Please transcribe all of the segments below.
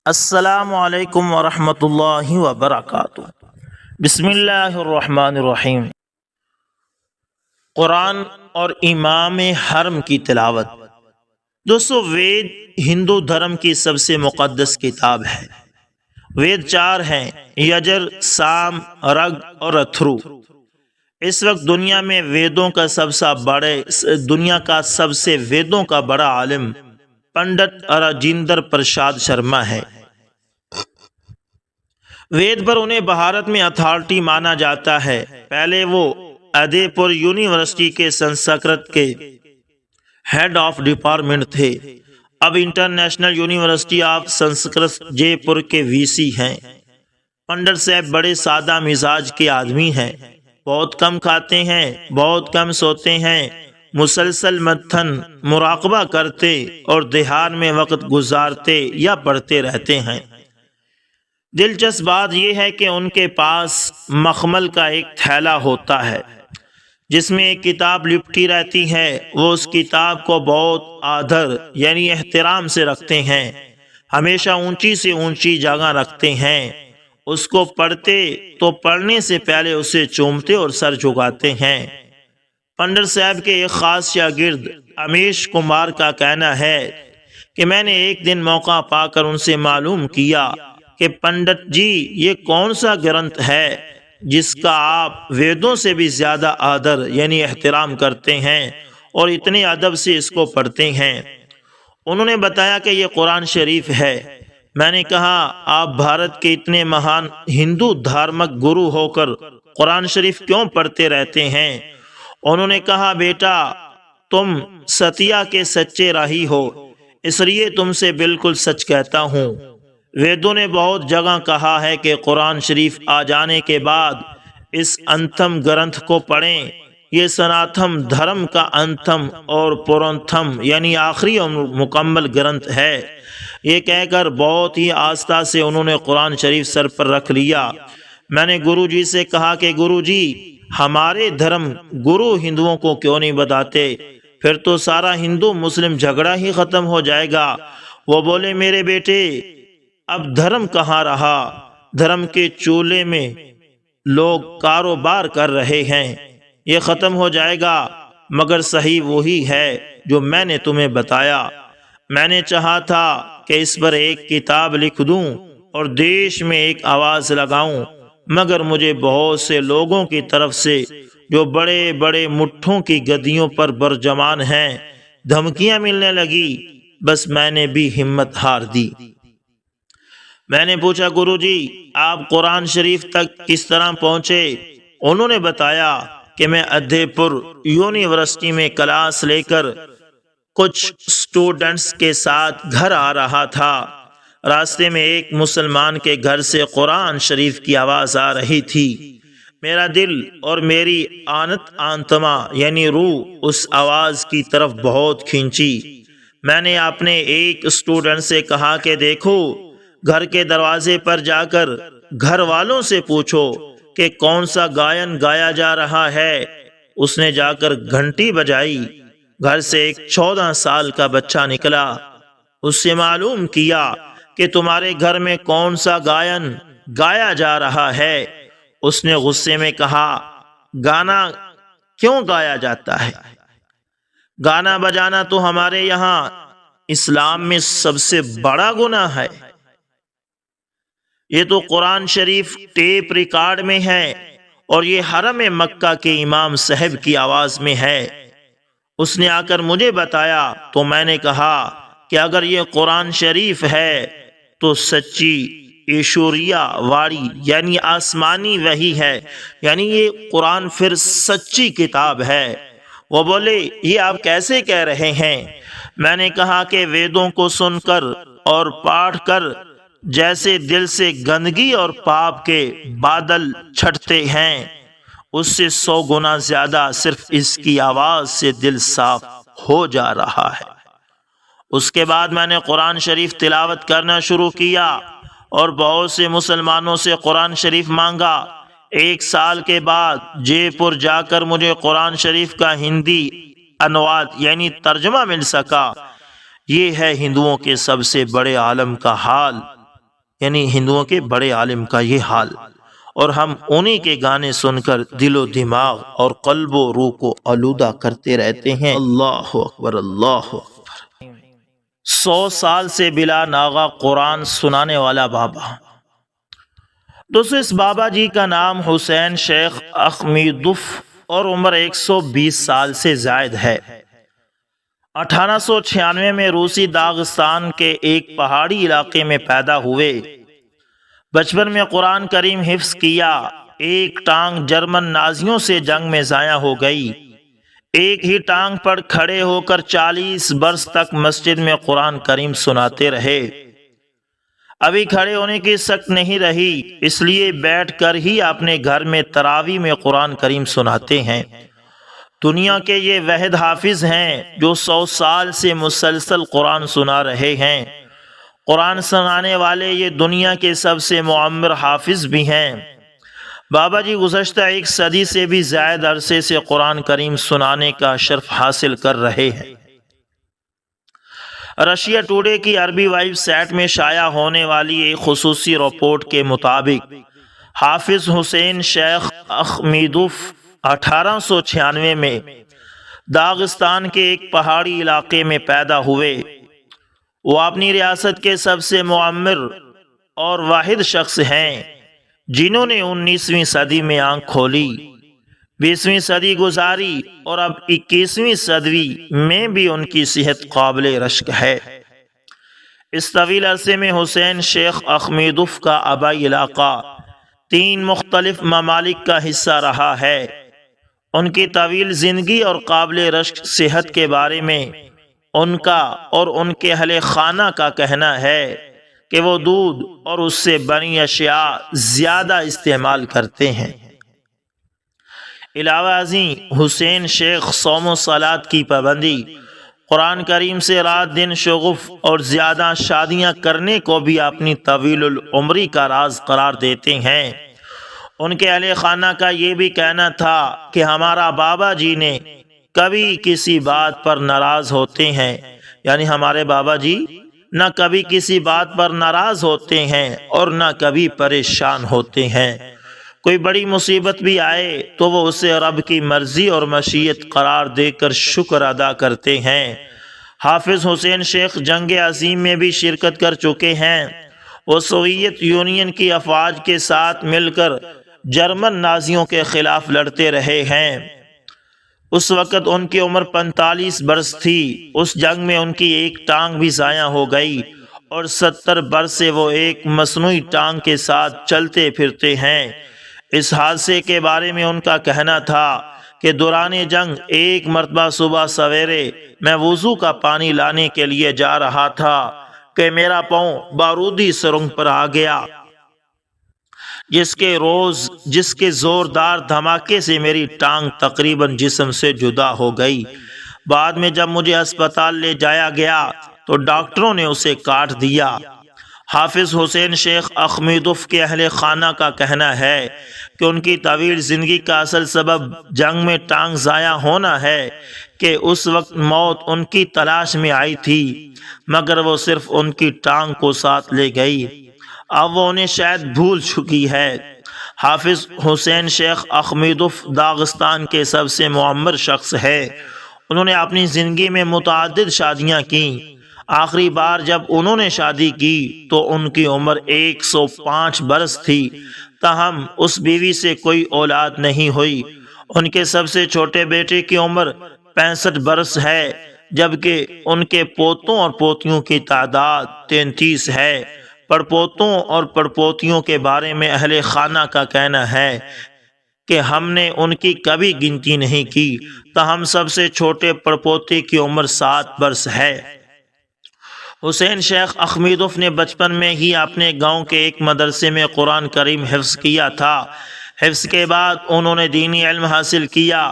السلام علیکم ورحمۃ اللہ وبرکاتہ۔ بسم اللہ الرحمن الرحیم۔ قرآن اور امام حرم کی تلاوت۔ دوستو، وید ہندو دھرم کی سب سے مقدس کتاب ہے۔ وید 4 ہیں: یجر، سام، رگ اور اتھرو۔ اس وقت دنیا میں ویدوں کا سب سے ویدوں کا بڑا عالم پنڈت راجندر پرساد شرما ہے۔ وید پر انہیں بھارت میں اتھارٹی مانا جاتا ہے۔ پہلے وہ ادے پور یونیورسٹی کے سنسکرت کے ہیڈ آف ڈپارٹمنٹ تھے۔ اب انٹرنیشنل یونیورسٹی آف سنسکرت جے پور کے وی سی ہیں۔ پنڈت صاحب بڑے سادہ مزاج کے آدمی ہیں۔ بہت کم کھاتے ہیں، بہت کم سوتے ہیں، مسلسل متھن مراقبہ کرتے اور دھیان میں وقت گزارتے یا پڑھتے رہتے ہیں۔ دلچسپ بات یہ ہے کہ ان کے پاس مخمل کا ایک تھیلا ہوتا ہے جس میں ایک کتاب لپٹی رہتی ہے۔ وہ اس کتاب کو بہت آدر یعنی احترام سے رکھتے ہیں، ہمیشہ اونچی سے اونچی جگہ رکھتے ہیں۔ اس کو پڑھتے تو پڑھنے سے پہلے اسے چومتے اور سر جھکاتے ہیں۔ پنڈت صاحب کے ایک خاص شاگرد امیش کمار کا کہنا ہے کہ میں نے ایک دن موقع پا کر ان سے معلوم کیا کہ پنڈت جی، یہ کون سا گرنتھ ہے جس کا آپ ویدوں سے بھی زیادہ آدر یعنی احترام کرتے ہیں اور اتنے ادب سے اس کو پڑھتے ہیں؟ انہوں نے بتایا کہ یہ قرآن شریف ہے۔ میں نے کہا، آپ بھارت کے اتنے مہان ہندو دھارمک گرو ہو کر قرآن شریف کیوں پڑھتے رہتے ہیں؟ انہوں نے کہا، بیٹا، تم ستیا کے سچے راہی ہو، اس لیے تم سے بالکل سچ کہتا ہوں۔ ویدوں نے بہت جگہ کہا ہے کہ قرآن شریف آ جانے کے بعد اس انتم گرنتھ کو پڑھیں۔ یہ سناتم دھرم کا انتم اور پورنتم یعنی آخری اور مکمل گرنتھ ہے۔ یہ کہہ کر بہت ہی آستہ سے انہوں نے قرآن شریف سر پر رکھ لیا۔ میں نے گرو جی سے کہا کہ گرو جی، ہمارے دھرم گرو ہندوؤں کو کیوں نہیں بتاتے؟ پھر تو سارا ہندو مسلم جھگڑا ہی ختم ہو جائے گا۔ وہ بولے، میرے بیٹے، اب دھرم کہاں رہا؟ دھرم کے چولہے میں لوگ کاروبار کر رہے ہیں، یہ ختم ہو جائے گا، مگر صحیح وہی ہے جو میں نے تمہیں بتایا۔ میں نے چاہا تھا کہ اس پر ایک کتاب لکھ دوں اور دیش میں ایک آواز لگاؤں، مگر مجھے بہت سے لوگوں کی طرف سے جو بڑے بڑے مٹھوں کی گدیوں پر برجمان ہیں دھمکیاں ملنے لگی۔ بس میں نے بھی ہمت ہار دی۔ میں نے پوچھا، گرو جی، آپ قرآن شریف تک کس طرح پہنچے؟ انہوں نے بتایا کہ میں ادے پور یونیورسٹی میں کلاس لے کر کچھ سٹوڈنٹس کے ساتھ گھر آ رہا تھا۔ راستے میں ایک مسلمان کے گھر سے قرآن شریف کی آواز آ رہی تھی۔ میرا دل اور میری آنتما یعنی روح اس آواز کی طرف بہت کھینچی۔ میں نے اپنے ایک اسٹوڈنٹ سے کہا کہ دیکھو، گھر کے دروازے پر جا کر گھر والوں سے پوچھو کہ کون سا گائن گایا جا رہا ہے۔ اس نے جا کر گھنٹی بجائی۔ گھر سے ایک 14 سال کا بچہ نکلا۔ اس سے معلوم کیا کہ تمہارے گھر میں کون سا گائن گایا جا رہا ہے۔ اس نے غصے میں کہا، گانا کیوں گایا جاتا ہے؟ گانا بجانا تو ہمارے یہاں اسلام میں سب سے بڑا گناہ ہے۔ یہ تو قرآن شریف ٹیپ ریکارڈ میں ہے اور یہ حرم مکہ کے امام صاحب کی آواز میں ہے۔ اس نے آ کر مجھے بتایا تو میں نے کہا کہ اگر یہ قرآن شریف ہے تو سچی ایشوریا واڑی یعنی آسمانی وحی ہے، یعنی یہ قرآن پھر سچی کتاب ہے۔ وہ بولے، یہ آپ کیسے کہہ رہے ہیں؟ میں نے کہا کہ ویدوں کو سن کر اور پاٹھ کر جیسے دل سے گندگی اور پاپ کے بادل چھٹتے ہیں، اس سے 100 گنا زیادہ صرف اس کی آواز سے دل صاف ہو جا رہا ہے۔ اس کے بعد میں نے قرآن شریف تلاوت کرنا شروع کیا اور بہت سے مسلمانوں سے قرآن شریف مانگا۔ 1 سال کے بعد جے پور جا کر مجھے قرآن شریف کا ہندی انواد یعنی ترجمہ مل سکا۔ یہ ہے ہندوؤں کے سب سے بڑے عالم کا حال۔ یعنی ہندوؤں کے بڑے عالم کا یہ حال، اور ہم انہی کے گانے سن کر دل و دماغ اور قلب و روح کو آلودہ کرتے رہتے ہیں۔ اللہ اکبر، اللہ اکبر۔ 100 سال سے بلا ناغہ قرآن سنانے والا بابا۔ دوستو، اس بابا جی کا نام حسین شیخ اخمیدوف اور عمر 120 سال سے زائد ہے۔ 1896 میں روسی داغستان کے ایک پہاڑی علاقے میں پیدا ہوئے۔ بچپن میں قرآن کریم حفظ کیا۔ ایک ٹانگ جرمن نازیوں سے جنگ میں ضائع ہو گئی۔ ایک ہی ٹانگ پر کھڑے ہو کر 40 برس تک مسجد میں قرآن کریم سناتے رہے۔ ابھی کھڑے ہونے کی سخت نہیں رہی، اس لیے بیٹھ کر ہی اپنے گھر میں تراویح میں قرآن کریم سناتے ہیں۔ دنیا کے یہ واحد حافظ ہیں جو 100 سال سے مسلسل قرآن سنا رہے ہیں۔ قرآن سنانے والے یہ دنیا کے سب سے معمر حافظ بھی ہیں۔ بابا جی گزشتہ 1 صدی سے بھی زائد عرصے سے قرآن کریم سنانے کا شرف حاصل کر رہے ہیں۔ رشیا ٹوڈے کی عربی ویب سائٹ میں شائع ہونے والی ایک خصوصی رپورٹ کے مطابق حافظ حسین شیخ اخمیدوف 1896 میں داغستان کے ایک پہاڑی علاقے میں پیدا ہوئے۔ وہ اپنی ریاست کے سب سے معمر اور واحد شخص ہیں جنہوں نے 19ویں صدی میں آنکھ کھولی، 20ویں صدی گزاری اور اب 21ویں صدی میں بھی ان کی صحت قابل رشک ہے۔ اس طویل عرصے میں حسین شیخ اخمیدوف کا آبائی علاقہ 3 مختلف ممالک کا حصہ رہا ہے۔ ان کی طویل زندگی اور قابل رشک صحت کے بارے میں ان کا اور ان کے اہل خانہ کا کہنا ہے کہ وہ دودھ اور اس سے بنی اشیاء زیادہ استعمال کرتے ہیں۔ علاوہ ازیں حسین شیخ صوم و صلات کی پابندی، قرآن کریم سے رات دن شغف اور زیادہ شادیاں کرنے کو بھی اپنی طویل العمری کا راز قرار دیتے ہیں۔ ان کے اہل خانہ کا یہ بھی کہنا تھا کہ ہمارا بابا جی نے کبھی کسی بات پر ناراض ہوتے ہیں، یعنی ہمارے بابا جی نہ کبھی کسی بات پر ناراض ہوتے ہیں اور نہ کبھی پریشان ہوتے ہیں۔ کوئی بڑی مصیبت بھی آئے تو وہ اسے رب کی مرضی اور مشیت قرار دے کر شکر ادا کرتے ہیں۔ حافظ حسین شیخ جنگ عظیم میں بھی شرکت کر چکے ہیں۔ وہ سوویت یونین کی افواج کے ساتھ مل کر جرمن نازیوں کے خلاف لڑتے رہے ہیں۔ اس وقت ان کی عمر 45 برس تھی۔ اس جنگ میں ان کی ایک ٹانگ بھی ضائع ہو گئی اور 70 برس سے وہ ایک مصنوعی ٹانگ کے ساتھ چلتے پھرتے ہیں۔ اس حادثے کے بارے میں ان کا کہنا تھا کہ دوران جنگ ایک مرتبہ صبح سویرے میں وضو کا پانی لانے کے لیے جا رہا تھا کہ میرا پاؤں بارودی سرنگ پر آ گیا، جس کے زوردار دھماکے سے میری ٹانگ تقریباً جسم سے جدا ہو گئی۔ بعد میں جب مجھے اسپتال لے جایا گیا تو ڈاکٹروں نے اسے کاٹ دیا۔ حافظ حسین شیخ اخمیدوف کے اہل خانہ کا کہنا ہے کہ ان کی طویل زندگی کا اصل سبب جنگ میں ٹانگ ضائع ہونا ہے کہ اس وقت موت ان کی تلاش میں آئی تھی، مگر وہ صرف ان کی ٹانگ کو ساتھ لے گئی۔ اب وہ انہیں شاید بھول چکی ہے۔ حافظ حسین شیخ اخمیدوف داغستان کے سب سے معمر شخص ہے۔ انہوں نے اپنی زندگی میں متعدد شادیاں کیں۔ آخری بار جب انہوں نے شادی کی تو ان کی عمر 105 برس تھی، تاہم اس بیوی سے کوئی اولاد نہیں ہوئی۔ ان کے سب سے چھوٹے بیٹے کی عمر 65 برس ہے، جبکہ ان کے پوتوں اور پوتیوں کی تعداد 33 ہے۔ پڑپوتوں اور پڑپوتیوں کے بارے میں اہل خانہ کا کہنا ہے کہ ہم نے ان کی کبھی گنتی نہیں کی، تاہم سب سے چھوٹے پڑپوتے کی عمر 7 برس ہے۔ حسین شیخ اخمیدوف نے بچپن میں ہی اپنے گاؤں کے ایک مدرسے میں قرآن کریم حفظ کیا تھا۔ حفظ کے بعد انہوں نے دینی علم حاصل کیا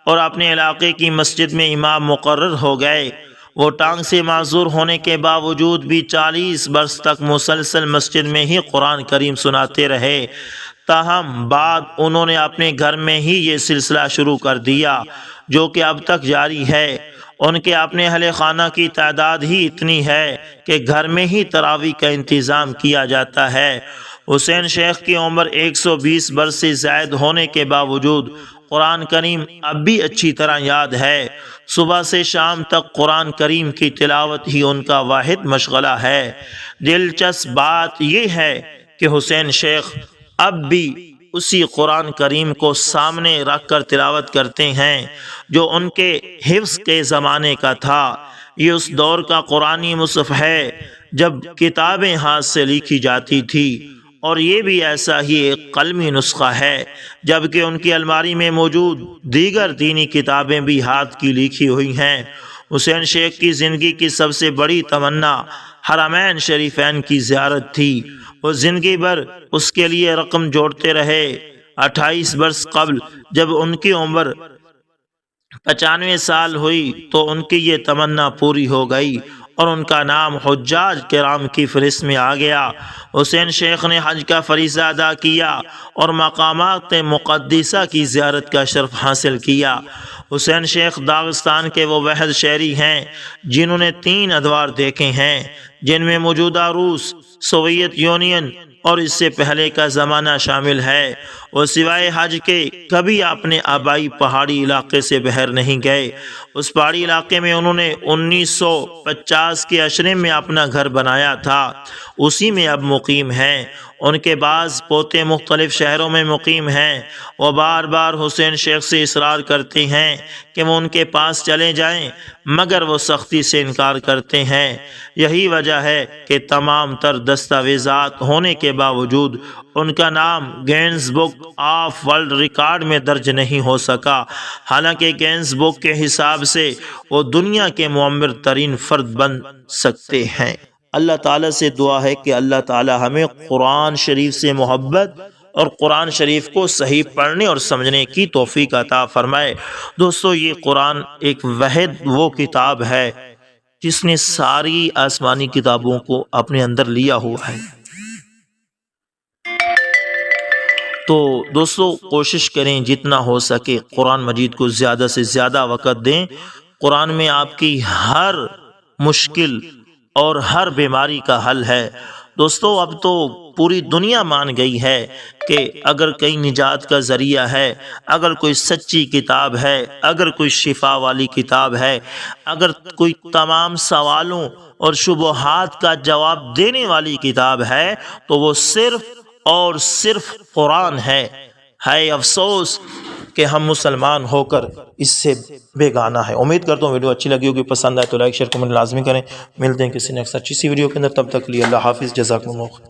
اور اپنے علاقے کی مسجد میں امام مقرر ہو گئے۔ وہ ٹانگ سے معذور ہونے کے باوجود بھی 40 برس تک مسلسل مسجد میں ہی قرآن کریم سناتے رہے۔ تاہم بعد انہوں نے اپنے گھر میں ہی یہ سلسلہ شروع کر دیا جو کہ اب تک جاری ہے۔ ان کے اپنے اہل خانہ کی تعداد ہی اتنی ہے کہ گھر میں ہی تراویح کا انتظام کیا جاتا ہے۔ حسین شیخ کی عمر 120 برس سے زائد ہونے کے باوجود قرآن کریم اب بھی اچھی طرح یاد ہے۔ صبح سے شام تک قرآن کریم کی تلاوت ہی ان کا واحد مشغلہ ہے۔ دلچسپ بات یہ ہے کہ حسین شیخ اب بھی اسی قرآن کریم کو سامنے رکھ کر تلاوت کرتے ہیں جو ان کے حفظ کے زمانے کا تھا۔ یہ اس دور کا قرآنی مصحف ہے جب کتابیں ہاتھ سے لکھی جاتی تھی، اور یہ بھی ایسا ہی ایک قلمی نسخہ ہے، جبکہ ان کی الماری میں موجود دیگر دینی کتابیں بھی ہاتھ کی لکھی ہوئی ہیں۔ حسین شیخ کی زندگی کی سب سے بڑی تمنا حرمین شریفین کی زیارت تھی۔ وہ زندگی بھر اس کے لیے رقم جوڑتے رہے۔ 28 برس قبل جب ان کی عمر 95 سال ہوئی تو ان کی یہ تمنا پوری ہو گئی اور ان کا نام حجاج کرام کی فہرست میں آ گیا۔ حسین شیخ نے حج کا فریضہ ادا کیا اور مقامات مقدسہ کی زیارت کا شرف حاصل کیا۔ حسین شیخ داغستان کے وہ واحد شہری ہیں جنہوں نے 3 ادوار دیکھے ہیں، جن میں موجودہ روس، سوویت یونین اور اس سے پہلے کا زمانہ شامل ہے۔ وہ سوائے حج کے کبھی اپنے آبائی پہاڑی علاقے سے باہر نہیں گئے۔ اس پہاڑی علاقے میں انہوں نے 1950 کے عشرے میں اپنا گھر بنایا تھا، اسی میں اب مقیم ہیں۔ ان کے بعض پوتے مختلف شہروں میں مقیم ہیں۔ وہ بار بار حسین شیخ سے اصرار کرتے ہیں کہ وہ ان کے پاس چلے جائیں، مگر وہ سختی سے انکار کرتے ہیں۔ یہی وجہ ہے کہ تمام تر دستاویزات ہونے کے باوجود ان کا نام gains book of world record میں درج نہیں ہو سکا، حالانکہ گینز بک کے حساب سے وہ دنیا کے معمر ترین فرد بن سکتے ہیں۔ اللہ تعالیٰ سے دعا ہے کہ اللہ تعالیٰ ہمیں قرآن شریف سے محبت اور قرآن شریف کو صحیح پڑھنے اور سمجھنے کی توفیق عطا فرمائے۔ دوستو، یہ قرآن ایک واحد وہ کتاب ہے جس نے ساری آسمانی کتابوں کو اپنے اندر لیا ہوا ہے۔ تو دوستو، کوشش کریں جتنا ہو سکے قرآن مجید کو زیادہ سے زیادہ وقت دیں۔ قرآن میں آپ کی ہر مشکل اور ہر بیماری کا حل ہے۔ دوستو، اب تو پوری دنیا مان گئی ہے کہ اگر کئی نجات کا ذریعہ ہے، اگر کوئی سچی کتاب ہے، اگر کوئی شفا والی کتاب ہے، اگر کوئی تمام سوالوں اور شبہات کا جواب دینے والی کتاب ہے، تو وہ صرف اور صرف قرآن ہے۔ ہے افسوس کہ ہم مسلمان ہو کر اس سے بیگانہ ہے۔ امید کرتا ہوں ویڈیو اچھی لگی ہوگی، پسند آئے تو لائک شیئر کمنٹ لازمی کریں۔ ملتے ہیں کسی نیکسٹ اچھی سی ویڈیو کے اندر، تب تک کے لیے اللہ حافظ، جزاکم اللہ۔